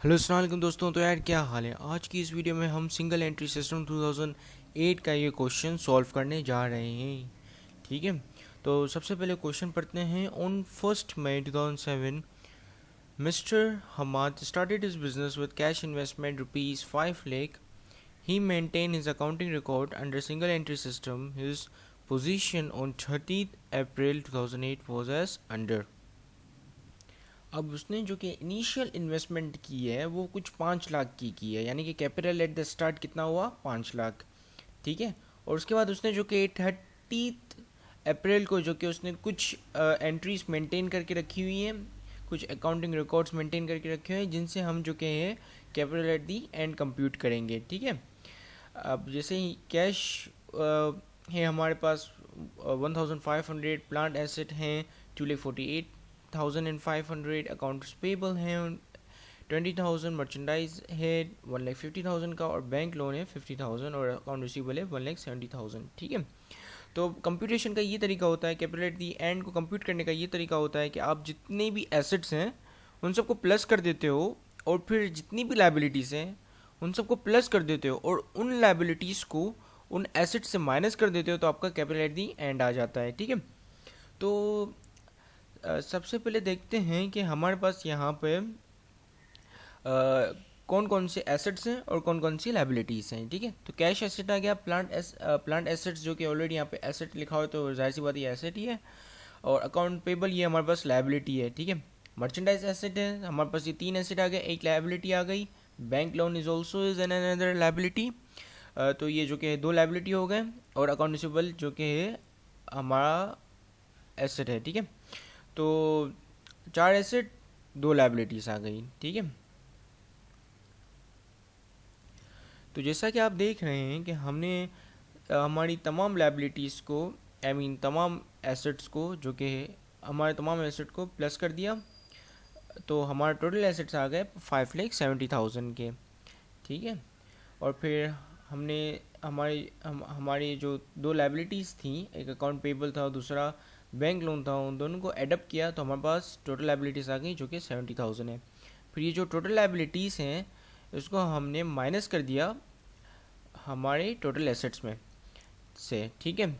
Hello अस्सलाम वालेकुम दोस्तों। तो यार क्या हाल है। आज की इस वीडियो में हम सिंगल एंट्री सिस्टम 2008 का ये क्वेश्चन सॉल्व करने जा रहे हैं। ठीक है, तो सबसे पहले क्वेश्चन पढ़ते हैं। On 1 May 2007 mister Hamad started his business with cash investment rupees 5 lakh. He maintain his accounting record under single entry system. His position on 30 April 2008 was as under. अब उसने जो कि इनिशियल इन्वेस्टमेंट की है वो कुछ 5 लाख की है, यानी कि कैपिटल एट द स्टार्ट कितना हुआ, 5 लाख। ठीक है, और उसके बाद उसने जो कि 30 अप्रैल को जो कि उसने कुछ एंट्रीज मेंटेन करके रखी हुई हैं, कुछ अकाउंटिंग रिकॉर्ड्स मेंटेन करके रखे हुए हैं जिनसे हम जो कि है capital at the and compute करेंगे। ठीक है, अब जैसे ही कैश है हमारे पास 1500, प्लांट एसेट हैं 2,48,500, अकाउंट्स पेबल हैं 20,000, मर्चेंडाइज है 1,50,000 का, और बैंक लोन है 50,000, और अकाउंट रिसीवेबल है 1,70,000। ठीक है, तो कंप्यूटेशन का ये तरीका होता है, कैपिटल एट दी एंड को कंप्यूट करने का ये तरीका होता है कि आप जितने भी एसेट्स हैं उन सबको प्लस कर देते हो, और फिर जितनी भी लाइबिलिटीज़ हैं उन सबको प्लस कर देते हो, और उन लाइबिलिटीज़ को उन एसेट्स से माइनस कर देते हो, तो आपका कैपिटल एट दी एंड आ जाता है। ठीक है, तो सबसे पहले देखते हैं कि हमारे पास यहाँ पे कौन कौन से एसेट्स हैं और कौन कौन सी लाइबिलिटीज़ हैं। ठीक है, तो कैश एसेट आ गया, प्लांट एसेट्स जो कि ऑलरेडी यहाँ पे एसेट लिखा हो तो जाहिर सी बात ये एसेट ही है, और अकाउंट पेबल ये हमारे पास लाइबिलिटी है। ठीक है, मर्चेंडाइज एसेट है, हमारे पास ये 3 एसेट आ गए, एक लाइबिलिटी आ गई। Bank loan is also is an another liability, तो ये जो कि है 2 लाइबिलिटी हो गए, और अकाउंट रिसीवेबल जो कि है हमारा एसेट है। ठीक है, तो 4 एसेट 2 लाइबिलिटीज़ आ गई। ठीक है, तो जैसा कि आप देख रहे हैं कि हमने हमारी तमाम लाइबिलिटीज़ को, आई मीन तमाम एसेट्स को, जो कि हमारे तमाम एसेट को प्लस कर दिया, तो हमारे टोटल एसेट्स आ गए 5,70,000 के। ठीक है, और फिर हमने हमारी जो 2 लाइबिलिटीज़ थी, एक अकाउंट पेबल था और दूसरा बैंक लोन था, उन दोनों को एडअप किया तो हमारे पास टोटल लाइबिलिटीज़ आ गई जो कि 70,000 है। फिर ये जो टोटल लाइबिलिटीज़ हैं इसको हमने माइनस कर दिया हमारे टोटल एसेट्स में से। ठीक है,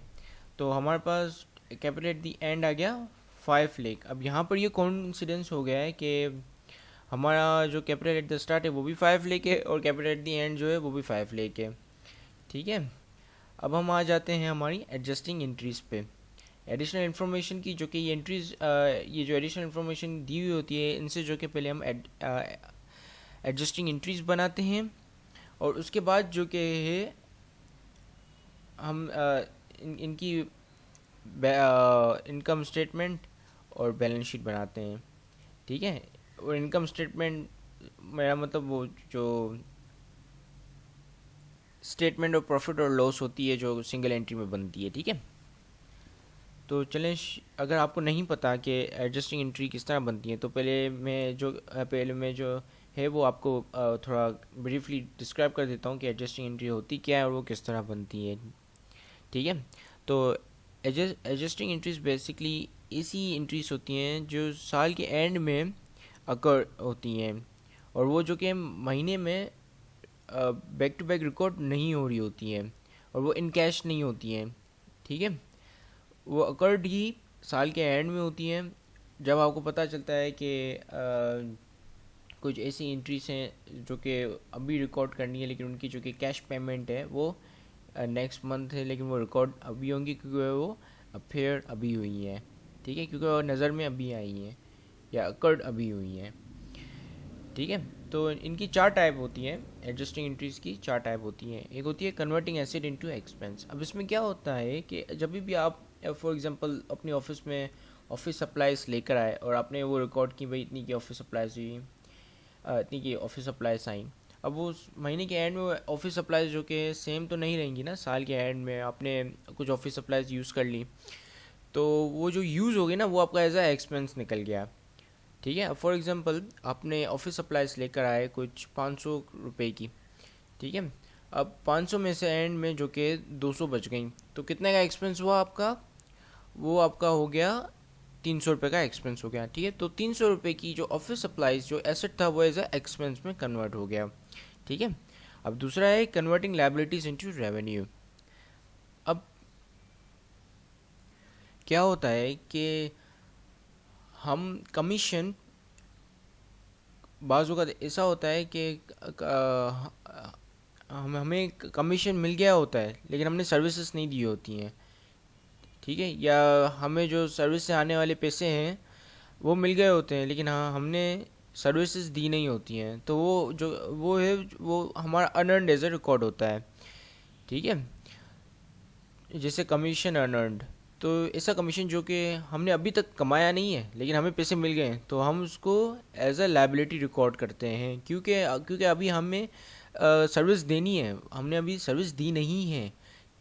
तो हमारे पास कैपिटल एट दी एंड आ गया 5 लाख। अब यहाँ पर ये कॉन्सिडेंस हो गया है कि हमारा जो कैपिटल एट द स्टार्ट है वो भी 5 लाख है, और कैपिटल एट दी एंड जो है वो भी 5 लाख है। ठीक है, अब हम आ जाते हैं हमारी एडजस्टिंग एंट्रीज पे। एडिशनल इन्फॉर्मेशन की जो कि ये एंट्रीज, ये जो एडिशनल इन्फॉर्मेशन दी हुई होती है इनसे जो कि पहले हम एडजस्टिंग एंट्रीज बनाते हैं, और उसके बाद जो कि है हम इनकी इनकम स्टेटमेंट और बैलेंस शीट बनाते हैं। ठीक है, और इनकम स्टेटमेंट मेरा मतलब वो जो स्टेटमेंट ऑफ प्रॉफिट और लॉस होती है जो सिंगल एंट्री में बनती है। ठीक है, तो चलें, अगर आपको नहीं पता कि एडजस्टिंग एंट्री किस तरह बनती है तो पहले मैं जो है वो आपको थोड़ा ब्रीफली डिस्क्राइब कर देता हूँ कि एडजस्टिंग एंट्री होती क्या है और वो किस तरह बनती है। ठीक है, तो एडजस्टिंग एंट्रीज बेसिकली ऐसी एंट्रीज होती हैं जो साल के एंड में अकर होती हैं, और वो जो कि महीने में बैक टू बैक रिकॉर्ड नहीं हो रही होती हैं, और वो इन कैश नहीं होती हैं। ठीक है, वो अकर्ड ही साल के एंड में होती हैं, जब आपको पता चलता है कि कुछ ऐसी एंट्रीज हैं जो कि अभी रिकॉर्ड करनी है, लेकिन उनकी जो कि कैश पेमेंट है वो नेक्स्ट मंथ है, लेकिन वो रिकॉर्ड अभी होंगी क्योंकि वो अफेयर अभी हुई हैं। ठीक है, क्योंकि वो नज़र में अभी आई हैं या अकर्ड अभी हुई हैं। ठीक है, तो इनकी 4 टाइप होती हैं, एडजस्टिंग एंट्रीज की 4 टाइप होती हैं। एक होती है कन्वर्टिंग एसेट इनटू एक्सपेंस। अब इसमें क्या होता है कि जब भी आप फॉर एग्जांपल अपने ऑफिस में ऑफिस सप्लाईज लेकर आए और आपने वो रिकॉर्ड की भाई इतनी की ऑफिस सप्लाईज हुई, इतनी की ऑफिस सप्लाईज आई। अब वो महीने के एंड में ऑफिस सप्लाईज जो कि सेम तो नहीं रहेंगी ना, साल के एंड में आपने कुछ ऑफिस सप्लाईज यूज़ कर ली, तो वो जो यूज़ हो गई ना वो आपका एज आ एक्सपेंस निकल गया। ठीक है, फॉर एग्जांपल आपने ऑफिस सप्लाईज लेकर आए कुछ 500 रुपये की। ठीक है, अब 500 में से एंड में जो कि 200 बच गई, तो कितने का एक्सपेंस हुआ आपका, वो आपका हो गया ₹300 का एक्सपेंस हो गया, ठीक है। तो ₹300 की जो ऑफिस सप्लाईज जो एसेट था वो एज अ एक्सपेंस में कन्वर्ट हो गया, ठीक है। अब दूसरा है कन्वर्टिंग लायबिलिटीज इनटू रेवेन्यू। अब क्या होता है कि हम कमीशन, बाज़ों का ऐसा होता है कि हमें कमीशन मिल गया होता है लेकिन हमने सर्विसेज नहीं दी होती हैं, ठीक है। या हमें जो सर्विस से आने वाले पैसे हैं वो मिल गए होते हैं लेकिन हाँ हमने सर्विसेज दी नहीं होती हैं, तो वो जो वो है वो हमारा अनअर्नड एज ए रिकॉर्ड होता है, ठीक है। जैसे कमीशन अनअर्नड, तो ऐसा कमीशन जो कि हमने अभी तक कमाया नहीं है लेकिन हमें पैसे मिल गए हैं, तो हम उसको एज अ लायबिलिटी रिकॉर्ड करते हैं, क्योंकि क्योंकि अभी हमें सर्विस देनी है, हमने अभी सर्विस दी नहीं है,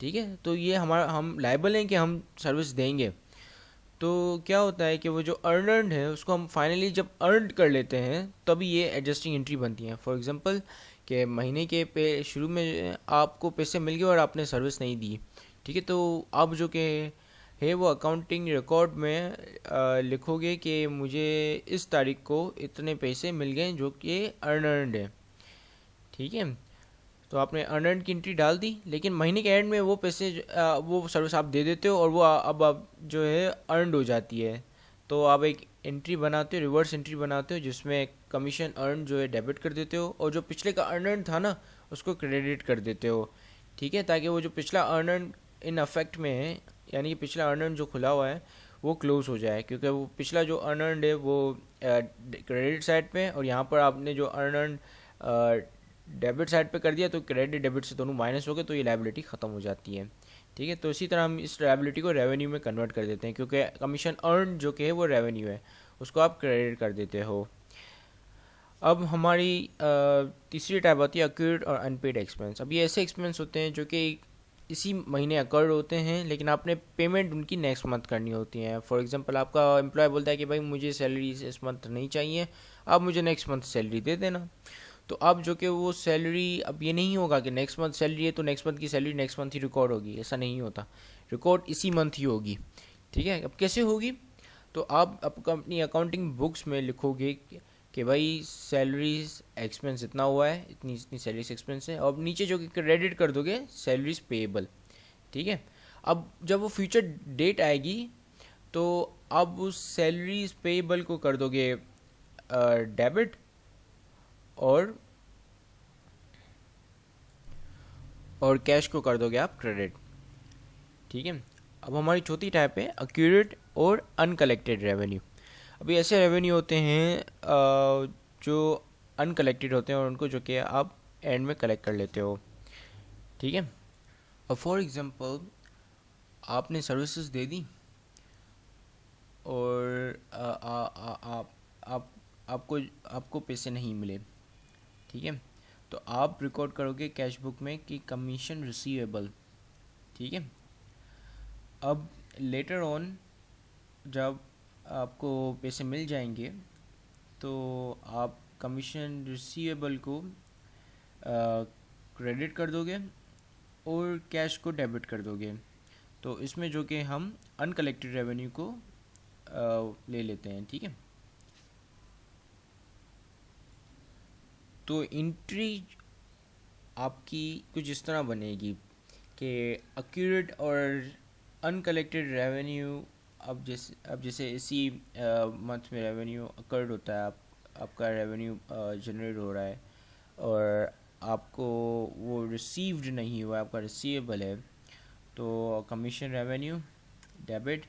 ठीक है। तो ये हमारा, हम लायबल हैं कि हम सर्विस देंगे। तो क्या होता है कि वो जो अर्नड है उसको हम फाइनली जब अर्न कर लेते हैं तभी ये एडजस्टिंग एंट्री बनती है। फॉर एग्जांपल कि महीने के पे शुरू में आपको पैसे मिल गए और आपने सर्विस नहीं दी, ठीक है। तो आप जो कि है वो अकाउंटिंग रिकॉर्ड में लिखोगे कि मुझे इस तारीख को इतने पैसे मिल गए जो कि अर्नड है, ठीक है। तो आपने अर्नड की एंट्री डाल दी लेकिन महीने के एंड में वो पैसे वो सर्विस आप दे देते हो और वो अब आप जो है अर्नड हो जाती है। तो आप एक एंट्री बनाते हो, रिवर्स एंट्री बनाते हो, जिसमें कमीशन अर्न जो है डेबिट कर देते हो और जो पिछले का अर्नड था ना उसको क्रेडिट कर देते हो, ठीक है। ताकि वो जो पिछला अर्नड इन अफेक्ट में है, यानी कि पिछला अर्नड जो खुला हुआ है वो क्लोज हो जाए, क्योंकि वो पिछला जो अर्नड है वो क्रेडिट साइड पे और यहाँ पर आपने जो अर्नड डेबिट साइड पे कर दिया, तो क्रेडिट डेबिट से दोनों माइनस हो गए, तो ये लायबिलिटी ख़त्म हो जाती है, ठीक है। तो इसी तरह हम इस लायबिलिटी को रेवेन्यू में कन्वर्ट कर देते हैं, क्योंकि कमीशन अर्न जो कि है वो रेवेन्यू है, उसको आप क्रेडिट कर देते हो। अब हमारी तीसरी टाइप आती है अक्यूर्ड और अनपेड एक्सपेंस। अब ये ऐसे एक्सपेंस होते हैं जो कि इसी महीने अकर्ड होते हैं लेकिन आपने पेमेंट उनकी नेक्स्ट मंथ करनी होती है। फॉर एग्जांपल आपका एम्प्लॉय बोलता है कि भाई मुझे सैलरी इस मंथ नहीं चाहिए, आप मुझे नेक्स्ट मंथ सैलरी दे देना। तो अब जो कि वो सैलरी, अब ये नहीं होगा कि नेक्स्ट मंथ सैलरी है तो नेक्स्ट मंथ की सैलरी नेक्स्ट मंथ ही रिकॉर्ड होगी, ऐसा नहीं होता, रिकॉर्ड इसी मंथ ही होगी, ठीक है। अब कैसे होगी, तो आप अपनी अकाउंटिंग बुक्स में लिखोगे कि भाई सैलरीज एक्सपेंस इतना हुआ है, इतनी इतनी सैलरीज एक्सपेंस है, और नीचे जो कि क्रेडिट कर दोगे सैलरीज पेएबल, ठीक है। अब जब वो फ्यूचर डेट आएगी तो आप उस सैलरीज पेएबल को कर दोगे डेबिट और कैश को कर दोगे आप क्रेडिट, ठीक है। अब हमारी चौथी टाइप है अक्यूरेट और अनकलेक्टेड रेवेन्यू। अभी ऐसे रेवेन्यू होते हैं जो अनकलेक्टेड होते हैं और उनको जो कि आप एंड में कलेक्ट कर लेते हो, ठीक है। अब फॉर एग्जांपल आपने सर्विसेज दे दी और आप आपको आपको पैसे नहीं मिले, ठीक है। तो आप रिकॉर्ड करोगे कैश बुक में कि कमीशन रिसीवेबल, ठीक है। अब लेटर ऑन जब आपको पैसे मिल जाएंगे तो आप कमीशन रिसीवेबल को क्रेडिट कर दोगे और कैश को डेबिट कर दोगे। तो इसमें जो कि हम अनकलेक्टेड रेवेन्यू को ले लेते हैं, ठीक है। तो एंट्री आपकी कुछ इस तरह बनेगी कि अक्यूरेट और अनकलेक्टेड रेवेन्यू, अब जैसे इसी मंथ में रेवेन्यू अकर्ड होता है, आपका रेवेन्यू जनरेट हो रहा है और आपको वो रिसीव्ड नहीं हुआ, आपका रिसीवेबल है, तो commission revenue debit,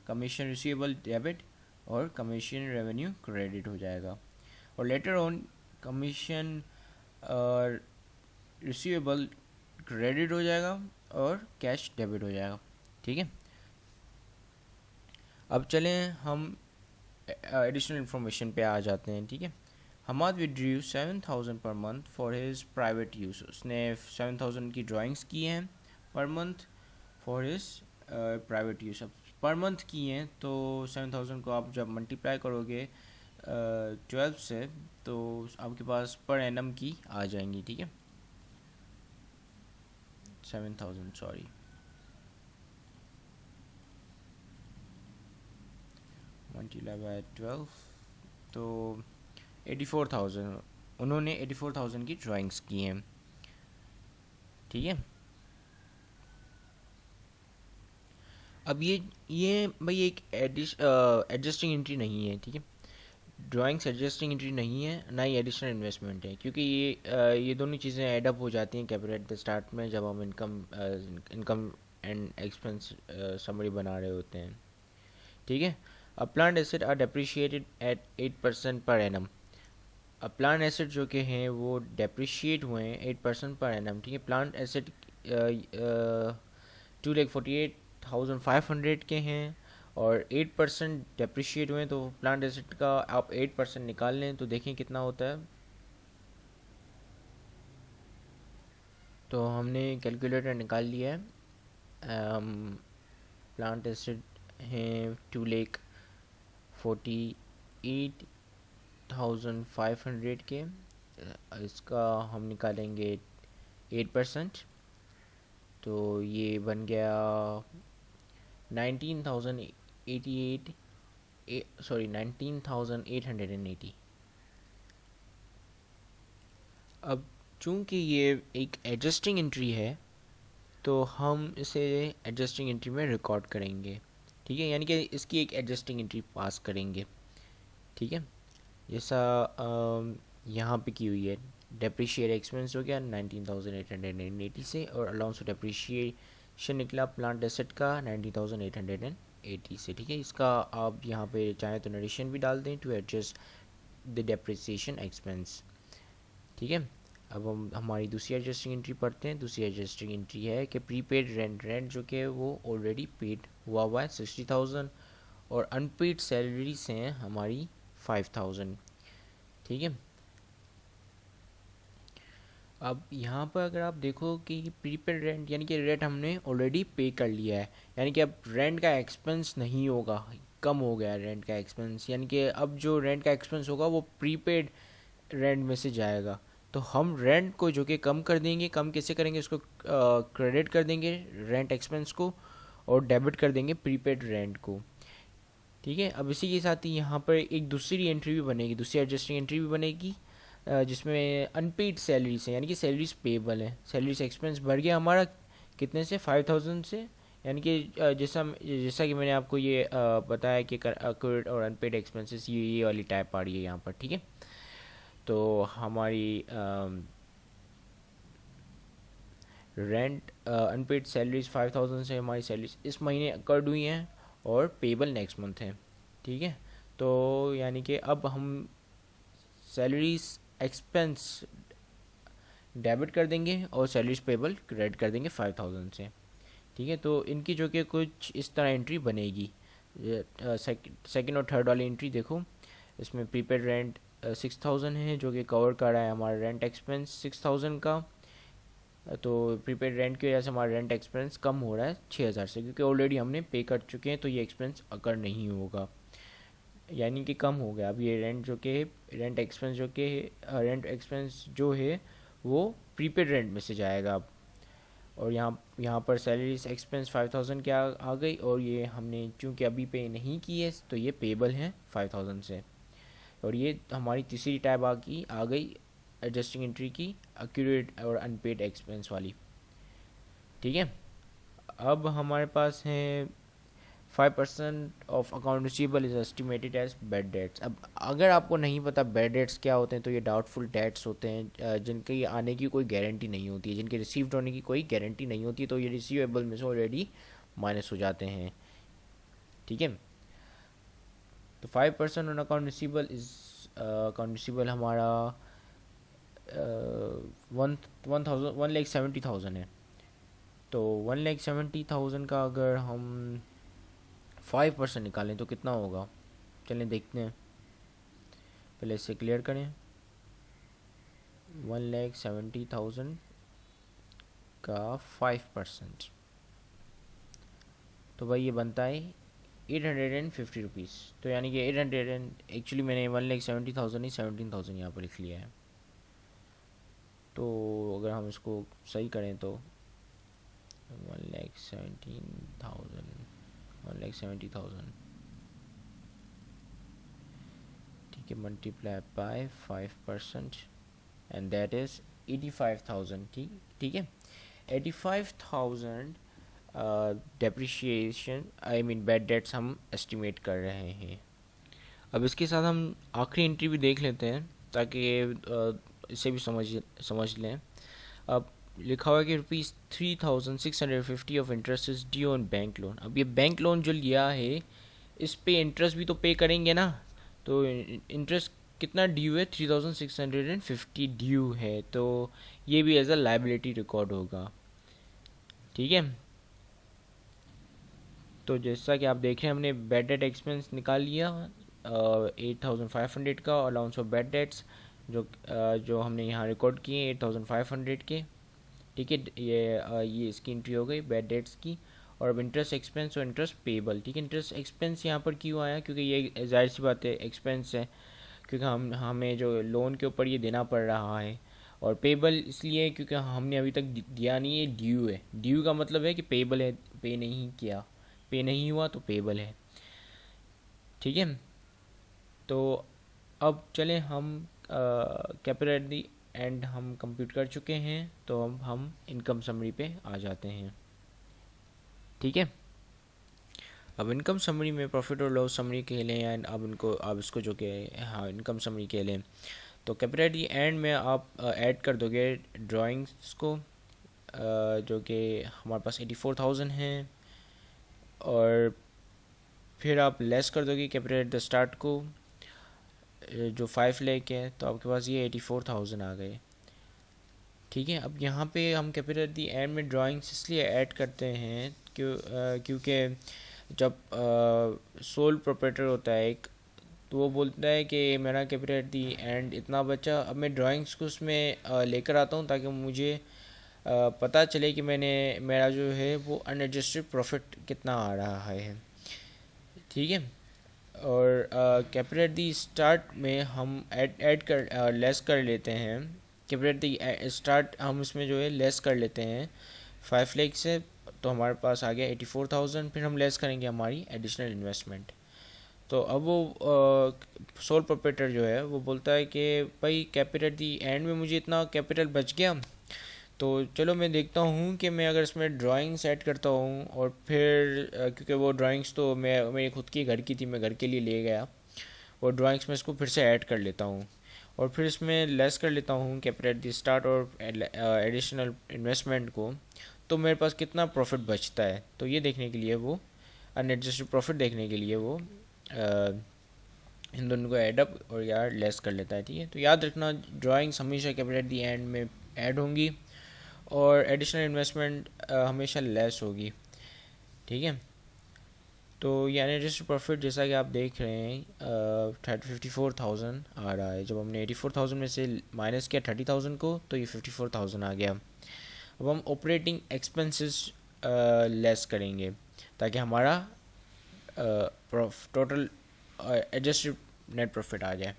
commission receivable debit और कमीशन रेवेन्यू क्रेडिट हो जाएगा। और later on commission receivable credit हो जाएगा और कैश डेबिट हो जाएगा, ठीक है। अब चलें हम एडिशनल इन्फॉर्मेशन पे आ जाते हैं, ठीक है। हमाद विड्रू 7,000 पर month for his private use. उसने 7,000 की ड्राइंग्स की हैं per month for his private use. अब पर मंथ की हैं तो 7,000 को आप जब मल्टीप्लाई करोगे 12 से तो आपके पास पर एनम की आ जाएंगी, ठीक है। 7,000 सॉरी। मल्टीप्लाई बाय 12, तो 84,000, उन्होंने 84,000 की ड्राइंग्स की हैं। ठीक है, अब ये भाई एक एडजस्टिंग एंट्री नहीं है। ठीक है, ड्राइंग्स एडजस्टिंग एंट्री नहीं है, ना ही एडिशनल इन्वेस्टमेंट है, क्योंकि ये दोनों चीज़ें एडअप हो जाती हैं कैपिटल एट द स्टार्ट में, जब हम इनकम एंड एक्सपेंस समरी बना रहे होते हैं। ठीक है, a plant asset are depreciated at 8% per annum. अब प्लांट एसेट जो के हैं वो डेप्रिशिएट हुए हैं 8% पर एनम। ठीक है, प्लांट एसेट 2,48,500 के हैं और 8% डेप्रिशिएट हुए हैं, तो प्लांट एसेट का आप 8% निकाल लें तो देखें कितना होता है। तो हमने कैलकुलेटर निकाल लिया है। प्लांट एसेट हैं 2,48,500 के, इसका हम निकालेंगे 8%, तो ये बन गया 19,088, सॉरी 19,880। अब चूंकि ये एक एडजस्टिंग एंट्री है तो हम इसे एडजस्टिंग एंट्री में रिकॉर्ड करेंगे। ठीक है, यानी कि इसकी एक एडजस्टिंग एंट्री पास करेंगे। ठीक है, जैसा यहाँ पे की हुई है, डेप्रिशिएट एक्सपेंस हो गया 19,880 से, और अलाउंस ऑफ डेप्रिशिएशन निकला प्लांट एसेट का 19,880 से। ठीक है, इसका आप यहाँ पे चाहें तो नरेशन भी डाल दें to adjust the depreciation expense. ठीक है, अब हम हमारी दूसरी एडजस्टिंग एंट्री पढ़ते हैं। दूसरी एडजस्टिंग एंट्री है कि प्रीपेड रेंट जो कि वो ऑलरेडी पेड हुआ है 60,000, और अनपेड सैलरीज हैं हमारी 5,000। ठीक है, अब यहाँ पर अगर आप देखो कि प्रीपेड रेंट यानी कि रेंट हमने ऑलरेडी पे कर लिया है, यानी कि अब रेंट का एक्सपेंस नहीं होगा, कम हो गया रेंट का एक्सपेंस, यानी कि अब जो रेंट का एक्सपेंस होगा वो प्रीपेड रेंट में से जाएगा। तो हम रेंट को जो कि कम कर देंगे, कम कैसे करेंगे, उसको क्रेडिट कर देंगे रेंट एक्सपेंस को, और डेबिट कर देंगे प्रीपेड रेंट को। ठीक है, अब इसी के साथ ही यहाँ पर एक दूसरी एंट्री भी बनेगी, दूसरी एडजस्टिंग एंट्री भी बनेगी, जिसमें अनपेड सैलरीज हैं, यानी कि सैलरीज पेबल हैं। सैलरीज एक्सपेंस बढ़ गया हमारा कितने से, 5,000 से, यानी कि जैसा जैसा कि मैंने आपको ये बताया कि अक्यूरेट और अनपेड एक्सपेंसेस ये वाली टाइप आ रही है यहाँ पर। ठीक है, तो हमारी रेंट अनपेड सैलरीज 5,000 से हमारी सैलरीज इस महीने अकर्ड हुई हैं और पेबल नेक्स्ट मंथ हैं। ठीक है, तो यानी कि अब हम सैलरीज एक्सपेंस डेबिट कर देंगे और सैलरीज पेबल क्रेडिट कर देंगे 5,000 से। ठीक है, तो इनकी जो कि कुछ इस तरह एंट्री बनेगी। सेकंड और थर्ड वाली एंट्री देखो, इसमें प्रीपेड रेंट 6,000 है जो कि कवर कर रहा है हमारा रेंट एक्सपेंस 6,000 का। तो प्रीपेड रेंट की वजह से हमारा रेंट एक्सपेंस कम हो रहा है 6,000 से, क्योंकि ऑलरेडी हमने पे कर चुके हैं, तो ये एक्सपेंस अकर नहीं होगा, यानी कि कम हो गया। अब ये रेंट एक्सपेंस जो है वो प्रीपेड रेंट में से जाएगा अब। और यहाँ पर सैलरीज एक्सपेंस 5,000 के आ गई, और ये हमने चूँकि अभी पे नहीं की है तो ये पेबल हैं 5,000 से। और ये हमारी तीसरी टाइप आ गई एडजस्टिंग एंट्री की, एक्यूरेट और अनपेड एक्सपेंस वाली। ठीक है, अब हमारे पास है 5% of account receivable is estimated as bad debts. अब अगर आपको नहीं पता बैड डेट्स क्या होते हैं, तो ये डाउटफुल डेट्स होते हैं जिनके आने की कोई गारंटी नहीं होती है, जिनके रिसीव्ड होने की कोई गारंटी नहीं होती, तो ये रिसीवेबल में से ऑलरेडी माइनस हो जाते हैं। ठीक है, तो 5% on account receivable is account receivable हमारा 1,70,000 है। तो 1,70,000 का अगर हम 5% निकालें तो कितना होगा, चलें देखते हैं, पहले इसे क्लियर करें। 1,70,000 का 5%, तो भाई ये बनता है 850 रुपीज़। तो यानी कि 800 एक्चुअली मैंने 1,70,000 नहीं 17,000 यहाँ पर लिख लिया है। तो अगर हम इसको सही करें तो 1,70,000 1,70,000 कि multiply by 5% and that is 85,000। ठीक है, 85,000 depreciation I mean bad debts हम एस्टिमेट कर रहे हैं। अब इसके साथ हम आखिरी एंट्री भी देख लेते हैं ताकि इसे भी समझ लें। अब लिखा हुआ है कि ₹3,650 of interest is due on bank loan. अब ये बैंक लोन जो लिया है इस पे इंटरेस्ट भी तो पे करेंगे ना, तो इंटरेस्ट कितना ड्यू है? 3,650 ड्यू है, तो ये भी एज अ लाइबिलिटी रिकॉर्ड होगा। ठीक है, तो जैसा कि आप देख रहे हैं हमने बैड डेट एक्सपेंस निकाल लिया 8,500 का, अलाउंस ऑफ बैड डेट्स जो हमने यहाँ रिकॉर्ड किए 8,500 के। ठीक है, ये इसकी एंट्री हो गई बैड डेट्स की। और अब इंटरेस्ट एक्सपेंस और इंटरेस्ट पेबल। ठीक है, इंटरेस्ट एक्सपेंस यहाँ पर क्यों आया? क्योंकि ये जाहिर सी बात है एक्सपेंस है, क्योंकि हमें जो लोन के ऊपर ये देना पड़ रहा है। और पेबल इसलिए क्योंकि हमने अभी तक दिया नहीं है, ड्यू है। ड्यू का मतलब है कि पेबल है, पे नहीं किया, पे नहीं हुआ तो पेबल है। ठीक है, तो अब चलें हम कैपिटल एट दी एंड हम कंप्यूट कर चुके हैं, तो अब हम इनकम समरी पे आ जाते हैं। ठीक है, अब इनकम समरी में प्रॉफिट और लॉस समरी के लें एंड अब इसको जो कि हाँ इनकम समरी के लें, तो कैपिटल एट दी एंड में आप ऐड कर दोगे ड्राइंग्स को जो कि हमारे पास 84,000 हैं, और फिर आप लेस कर दोगे कैपिटल एट द स्टार्ट को जो 5 लाख है, तो आपके पास ये 84,000 आ गए। ठीक है, अब यहाँ पे हम कैपिटल एट दी एंड में ड्राइंग्स इसलिए ऐड करते हैं क्योंकि जब सोल प्रोप्राइटर होता है एक, तो वो बोलता है कि मेरा कैपिटल एट दी एंड इतना बचा। अब मैं ड्राइंग्स को उसमें लेकर आता हूँ ताकि मुझे पता चले कि मेरा जो है वो अनएडजस्टेड प्रॉफिट कितना आ रहा है। ठीक है, और कैपिटल एट दी स्टार्ट में हम ऐड कर लेस कर लेते हैं। कैपिटल एट दी स्टार्ट हम इसमें जो है लेस कर लेते हैं 5 लाख से, तो हमारे पास आ गया 84,000। फिर हम लेस करेंगे हमारी एडिशनल इन्वेस्टमेंट। तो अब वो सोल प्रोप्राइटर जो है वो बोलता है कि भाई कैपिटल एट दी एंड में मुझे इतना कैपिटल बच गया, तो चलो मैं देखता हूँ कि मैं अगर इसमें ड्राइंग्स ऐड करता हूँ, और फिर क्योंकि वो ड्राइंग्स तो मेरी खुद की घर की थी, मैं घर के लिए ले गया, और ड्राइंग्स में इसको फिर से ऐड कर लेता हूँ, और फिर इसमें लेस कर लेता हूँ कैपिटल एट द स्टार्ट और एडिशनल इन्वेस्टमेंट को, तो मेरे पास कितना प्रॉफिट बचता है। तो ये देखने के लिए वो अनएडजस्टेड प्रॉफिट देखने के लिए वो इन दोनों को ऐड अप और यार लेस कर लेता है। ठीक है, तो याद रखना ड्राइंग्स हमेशा कैपिटल एट द एंड में ऐड होंगी और एडिशनल इन्वेस्टमेंट हमेशा लेस होगी। ठीक है, तो ये अनएडजस्टेड प्रॉफिट जैसा कि आप देख रहे हैं 54,000 आ रहा है। जब हमने 84,000 में से माइनस किया 30,000 को, तो ये 54,000 आ गया। अब हम ऑपरेटिंग एक्सपेंसेस लेस करेंगे ताकि हमारा टोटल एडजस्टेड नेट प्रॉफिट आ जाए।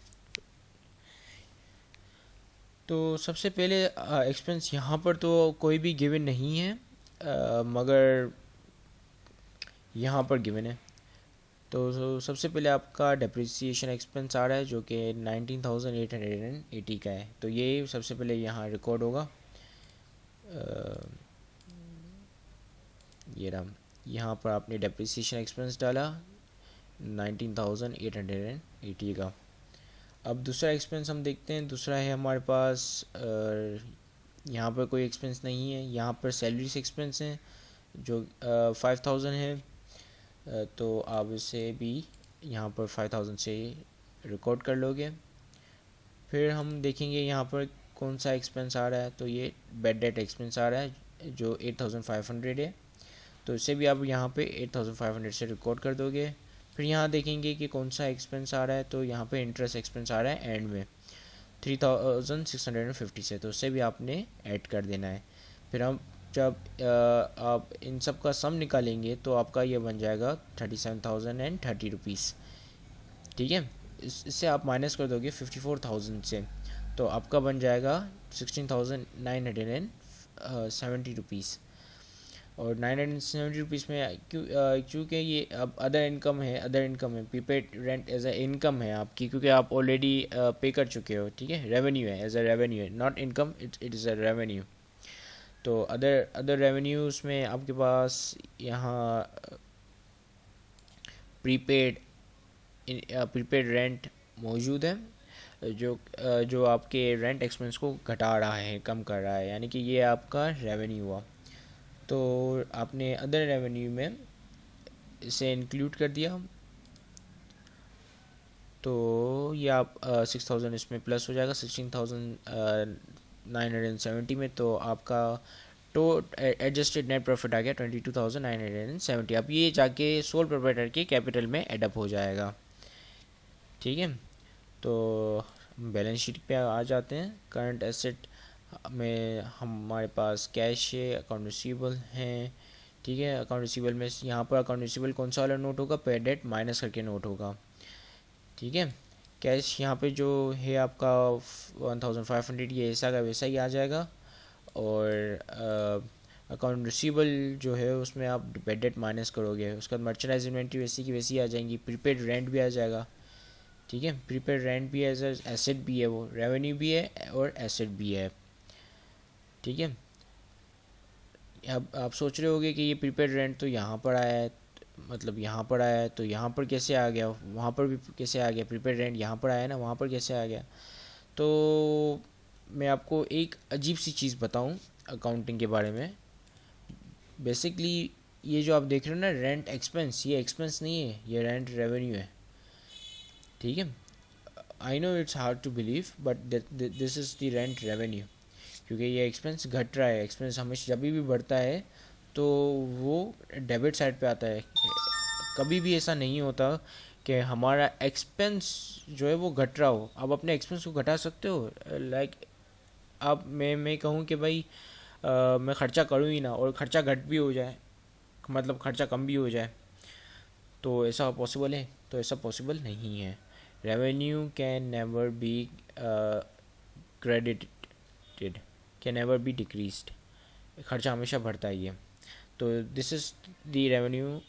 तो सबसे पहले एक्सपेंस यहाँ पर तो कोई भी गिवन नहीं है, मगर यहाँ पर गिवन है। तो सबसे पहले आपका डेप्रिसिएशन एक्सपेंस आ रहा है जो कि 19,880 का है, तो ये सबसे पहले यहाँ रिकॉर्ड होगा। ये रहा, यहाँ पर आपने डेप्रिसिएशन एक्सपेंस डाला 19,880 का। अब दूसरा एक्सपेंस हम देखते हैं। दूसरा है हमारे पास यहाँ पर कोई एक्सपेंस नहीं है, यहाँ पर सैलरीज एक्सपेंस हैं जो 5,000 है, तो आप इसे भी यहाँ पर 5,000 से रिकॉर्ड कर लोगे। फिर हम देखेंगे यहाँ पर कौन सा एक्सपेंस आ रहा है, तो ये बैड डेट एक्सपेंस आ रहा है जो 8,500 है, तो इसे भी आप यहाँ पे 8,500 से रिकॉर्ड कर दोगे। फिर यहाँ देखेंगे कि कौन सा एक्सपेंस आ रहा है, तो यहाँ पे इंटरेस्ट एक्सपेंस आ रहा है एंड में 3,650 से, तो उसे भी आपने ऐड कर देना है। फिर हम जब आप इन सब का सम निकालेंगे तो आपका ये बन जाएगा 37,030 रुपीज़। ठीक है, इससे आप माइनस कर दोगे 54,000 से, तो आपका बन जाएगा 16,970 रुपीज़। और 970 रुपीज़ में क्योंकि ये अब अदर इनकम है, prepaid rent as a income है आपकी, क्योंकि आप ऑलरेडी पे कर चुके हो, ठीक है, रेवेन्यू है, एज अ रेवेन्यू है, not income, it is a revenue. तो अदर अदर रेवेन्यूज़ में आपके पास यहाँ प्रीपेड प्रीपेड रेंट मौजूद है, जो आपके रेंट एक्सपेंस को घटा रहा है, कम कर रहा है, यानी कि ये आपका रेवेन्यू हुआ। तो आपने अदर रेवेन्यू में इसे इंक्लूड कर दिया, तो ये आप 6,000 इसमें प्लस हो जाएगा 16,970 में, तो आपका तो एडजस्टेड नेट प्रॉफिट आ गया 22,970। अब ये जाके सोल प्रोप्राइटर के कैपिटल में एडअप हो जाएगा, ठीक है। तो बैलेंस शीट पे आ जाते हैं। करंट एसेट में हमारे पास कैश है, अकाउंट रिसीवेबल हैं, ठीक है। अकाउंट रिसीवेबल में यहाँ पर अकाउंट रिसीवेबल कौन सा वाला नोट होगा, पे डेट माइनस करके नोट होगा, ठीक है। कैश यहाँ पे जो है आपका 1,500, ये ऐसा का वैसा ही आ जाएगा। और अकाउंट रिसीवेबल जो है उसमें आप पे डेट माइनस करोगे, उसके बाद मर्चेंडाइज इन्वेंट्री वैसी की वैसी आ जाएंगी, प्रीपेड रेंट भी आ जाएगा, ठीक है। प्रीपेड रेंट भी एज एसेट भी है, वो रेवेन्यू भी है और एसेट भी है, ठीक है। अब आप सोच रहे होगे कि ये प्रीपेड रेंट तो यहाँ पर आया है, मतलब यहाँ पर आया है, तो यहाँ पर कैसे आ गया, वहाँ पर भी कैसे आ गया, प्रीपेड रेंट यहाँ पर आया ना, वहाँ पर कैसे आ गया। तो मैं आपको एक अजीब सी चीज़ बताऊँ अकाउंटिंग के बारे में। बेसिकली ये जो आप देख रहे हो ना रेंट एक्सपेंस, ये एक्सपेंस नहीं है, ये रेंट रेवेन्यू है, ठीक है। I know it's hard to believe but this is the rent revenue, क्योंकि ये एक्सपेंस घट रहा है। एक्सपेंस हमेशा जब भी बढ़ता है तो वो डेबिट साइड पे आता है, कभी भी ऐसा नहीं होता कि हमारा एक्सपेंस जो है वो घट रहा हो। आप अपने एक्सपेंस को घटा सकते हो, लाइक अब मैं कहूँ कि भाई मैं ख़र्चा करूँ ही ना और ख़र्चा घट भी हो जाए, मतलब ख़र्चा कम भी हो जाए, तो ऐसा पॉसिबल है? तो ऐसा पॉसिबल नहीं है। Revenue can never be credited, can never be decreased, खर्चा हमेशा बढ़ता ही है। तो this is the revenue,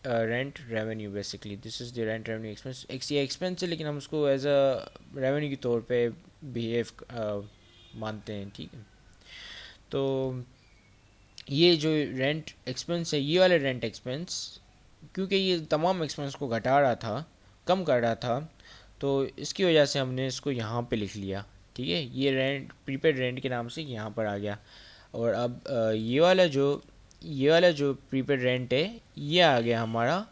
rent revenue, basically this is the rent revenue expense. ये एक्सपेंस है लेकिन हम उसको एज अ रेवेन्यू के तौर पे बिहेव मानते हैं, ठीक है। तो ये जो रेंट एक्सपेंस है, ये वाले रेंट एक्सपेंस, क्योंकि ये तमाम एक्सपेंस को घटा रहा था, कम कर रहा था, तो इसकी वजह से हमने इसको यहाँ पे लिख लिया, ठीक है। ये रेंट प्रीपेड रेंट के नाम से यहाँ पर आ गया। और अब ये वाला जो प्रीपेड रेंट है ये आ गया हमारा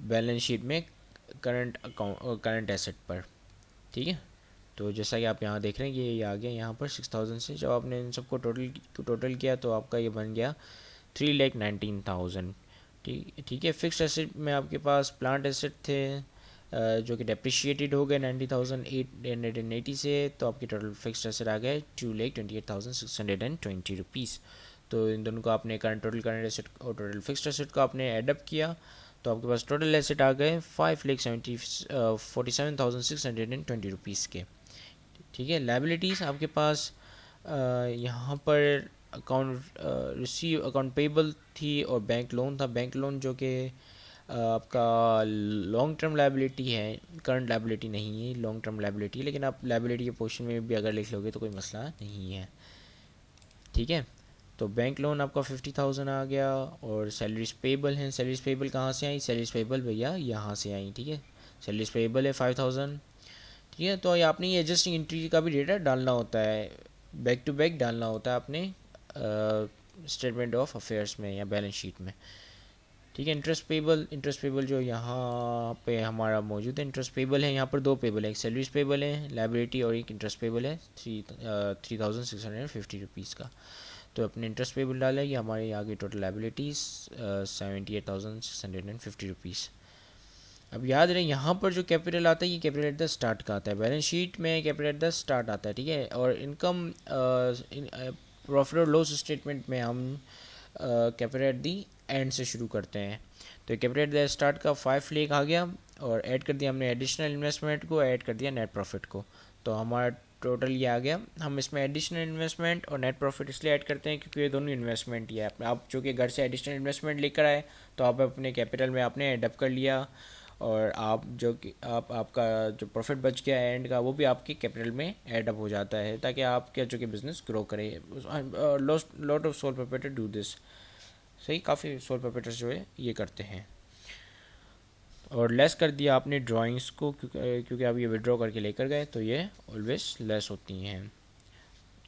बैलेंस शीट में करंट एसेट पर, ठीक है। तो जैसा कि आप यहाँ देख रहे हैं ये आ गया यहाँ पर 6,000 से, जब आपने इन सबको टोटल किया तो आपका ये बन गया 3,19,000, ठीक है। फिक्स्ड एसेट में आपके पास प्लांट एसेट थे जो कि डेप्रिशिएटेड हो गए 90,880 से, तो आपकी टोटल फिक्स्ड एसेट आ गए 2,28,620 रुपीज़। तो इन दोनों को आपने करंट एसेट और टोटल फिक्स्ड एसेट को आपने एडअप किया, तो आपके पास टोटल एसेट आ गए 5,47,620 रुपीज़ के, ठीक है। लाइबिलिटीज़ आपके पास यहाँ पर अकाउंट पेबल थी और बैंक लोन था। बैंक लोन जो कि आपका लॉन्ग टर्म लाइबिलिटी है, करंट लाइबिलिटी नहीं है, लॉन्ग टर्म लाइबिलिटी है, लेकिन आप लाइबिलिटी के पोर्शन में भी अगर लिख लोगे तो कोई मसला नहीं है, ठीक है। तो बैंक लोन आपका 50,000 आ गया। और सैलरीज पेबल हैं, सैलरीज पेबल कहाँ से आई, सैलरीज पेबल भैया यहाँ से आई, ठीक है। सैलरीज पेबल है 5,000, ठीक है। तो आपने ये एडजस्टिंग एंट्री का भी डेटा डालना होता है, बैक टू बैक डालना होता है अपने स्टेटमेंट ऑफ अफेयर्स में या बैलेंस शीट में, ठीक है। इंटरेस्ट पेबल जो यहाँ पे हमारा मौजूद है, इंटरेस्ट पेबल है, यहाँ पर दो पेबल है, एक सैलरीज पेबल है लाइबिलिटी और एक इंटरेस्ट पेबल है 3,650 रुपीज़ का। तो अपने इंटरेस्ट पेबल डाला है, ये हमारे यहाँ की टोटल लाइबिलिटीज़ 78,650 रुपीज़। अब याद रहे यहाँ पर जो कैपिटल आता है ये कैपिटल एट द स्टार्ट का आता है, बैलेंस शीट में कैपिटल एट द स्टार्ट आता है, ठीक है। और इनकम प्रॉफिट और लॉस स्टेटमेंट में हम कैपिटल एट दी एंड से शुरू करते हैं। तो कैपिटल एट द स्टार्ट का 5 लाख आ गया और ऐड कर दिया हमने एडिशनल इन्वेस्टमेंट को, ऐड कर दिया नेट प्रॉफिट को, तो हमारा टोटल ये आ गया। हम इसमें एडिशनल इन्वेस्टमेंट और नेट प्रॉफिट इसलिए ऐड करते हैं क्योंकि ये दोनों इन्वेस्टमेंट ही है। आप जो कि घर से एडिशनल इन्वेस्टमेंट लेकर आए तो आप अपने कैपिटल में आपने एडअप कर लिया, और आप जो कि आपका जो प्रॉफिट बच गया एंड का वो भी आपके कैपिटल में एडअप हो जाता है, ताकि आपके जो कि बिज़नेस ग्रो करे। Lot of sole proprietor do this. सही, काफ़ी सोल प्रोप्राइटर्स जो है ये करते हैं। और लेस कर दिया आपने ड्राइंग्स को, क्योंकि आप ये विड्रॉ करके लेकर गए तो ये ऑलवेज लेस होती हैं।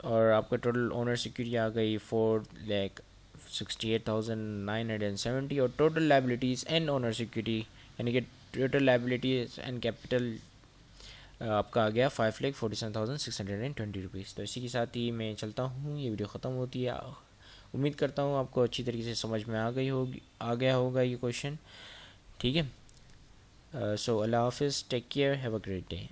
और आपका टोटल ओनर सिक्योरिटी आ गई 4,68,970, और total liabilities and owner security यानी कि टोटल लाइबिलिटीज़ एंड कैपिटल आपका आ गया 5,47,620 रुपीज़। तो इसी के साथ ही मैं चलता हूँ, ये वीडियो ख़त्म होती है। उम्मीद करता हूँ आपको अच्छी तरीके से समझ में आ गया होगा ये क्वेश्चन। ठीक है, सो अल्लाह हाफिज़, take care, have a great day.